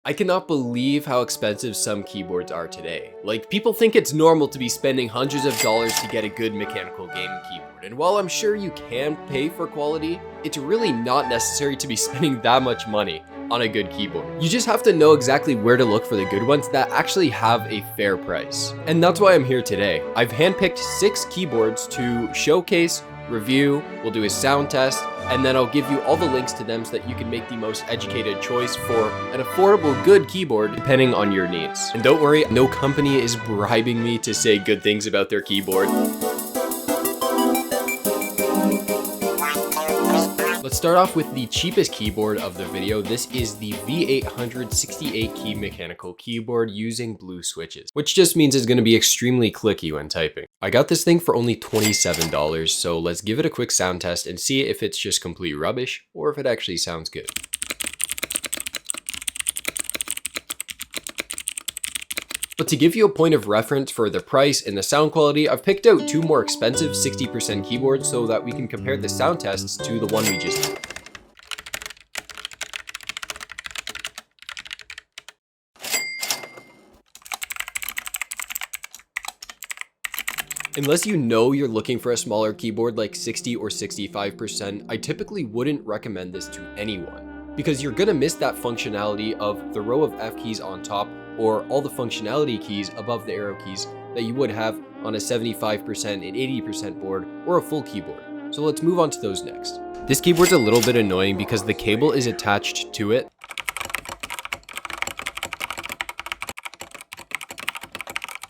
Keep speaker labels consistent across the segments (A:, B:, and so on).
A: I cannot believe how expensive some keyboards are today. Like, people think it's normal to be spending hundreds of dollars to get a good mechanical gaming keyboard. And while I'm sure you can pay for quality, it's really not necessary to be spending that much money on a good keyboard. You just have to know exactly where to look for the good ones that actually have a fair price. And that's why I'm here today. I've handpicked 6 keyboards to showcase, review, we'll do a sound test, and then I'll give you all the links to them so that you can make the most educated choice for an affordable, good keyboard depending on your needs. And don't worry, no company is bribing me to say good things about their keyboard. Let's start off with the cheapest keyboard of the video. This is the V800 68 key mechanical keyboard using blue switches, which just means it's going to be extremely clicky when typing. I got this thing for only $27, so let's give it a quick sound test and see if it's just complete rubbish or if it actually sounds good. But to give you a point of reference for the price and the sound quality, I've picked out 2 more expensive 60% keyboards so that we can compare the sound tests to the one we just did. Unless you know you're looking for a smaller keyboard like 60 or 65%, I typically wouldn't recommend this to anyone because you're gonna miss that functionality of the row of F keys on top or all the functionality keys above the arrow keys that you would have on a 75% and 80% board or a full keyboard. So let's move on to those next. This keyboard's a little bit annoying because the cable is attached to it.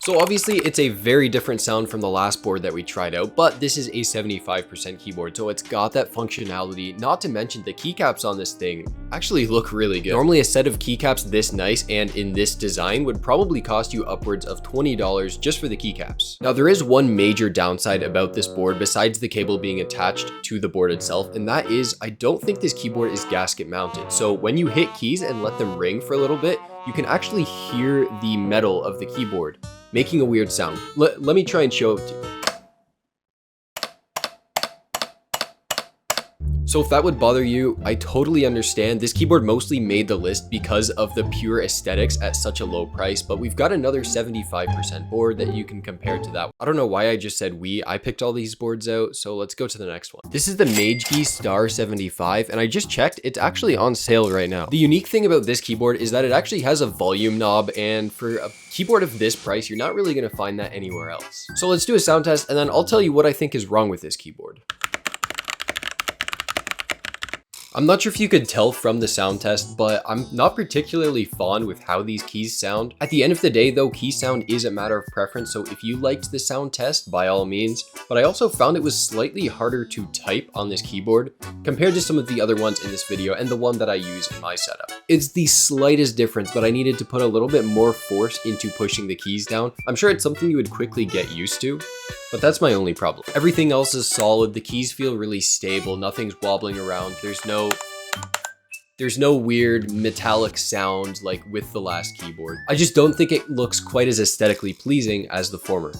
A: So obviously it's a very different sound from the last board that we tried out, but this is a 75% keyboard, so it's got that functionality. Not to mention the keycaps on this thing actually look really good. Normally a set of keycaps this nice and in this design would probably cost you upwards of $20 just for the keycaps. Now there is one major downside about this board besides the cable being attached to the board itself, and that is I don't think this keyboard is gasket mounted. So when you hit keys and let them ring for a little bit, you can actually hear the metal of the keyboard making a weird sound. Let me try and show it to you. So if that would bother you, I totally understand. This keyboard mostly made the list because of the pure aesthetics at such a low price, but we've got another 75% board that you can compare to that. I don't know why I just said I picked all these boards out, so let's go to the next one. This is the MageKey Star 75, and I just checked, it's actually on sale right now. The unique thing about this keyboard is that it actually has a volume knob, and for a keyboard of this price, you're not really gonna find that anywhere else. So let's do a sound test, and then I'll tell you what I think is wrong with this keyboard. I'm not sure if you could tell from the sound test, but I'm not particularly fond with how these keys sound. At the end of the day though, key sound is a matter of preference, so if you liked the sound test, by all means. But I also found it was slightly harder to type on this keyboard compared to some of the other ones in this video and the one that I use in my setup. It's the slightest difference, but I needed to put a little bit more force into pushing the keys down. I'm sure it's something you would quickly get used to, but that's my only problem. Everything else is solid. The keys feel really stable. Nothing's wobbling around. There's no weird metallic sound like with the last keyboard. I just don't think it looks quite as aesthetically pleasing as the former.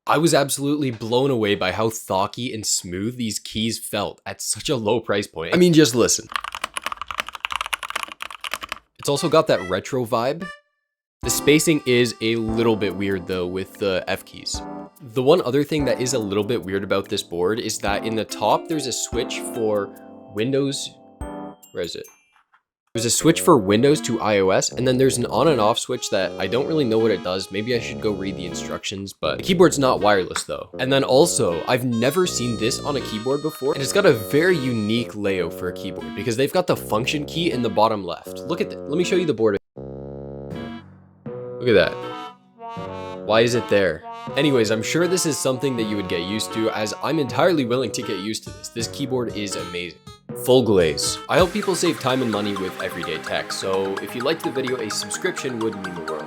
A: I was absolutely blown away by how thocky and smooth these keys felt at such a low price point. I mean, just listen. It's also got that retro vibe. The spacing is a little bit weird though with the F keys. The one other thing that is a little bit weird about this board is that in the top, there's a switch for Windows. Where is it? There's a switch for Windows to iOS, and then there's an on and off switch that I don't really know what it does. Maybe I should go read the instructions, but the keyboard's not wireless though. And then also, I've never seen this on a keyboard before, and it's got a very unique layout for a keyboard because they've got the function key in the bottom left. Look at that. Let me show you the board. Look at that. Why is it there? Anyways, I'm sure this is something that you would get used to, as I'm entirely willing to get used to this. This keyboard is amazing. Full glaze. I hope people save time and money with everyday tech, so if you liked the video, a subscription would mean the world.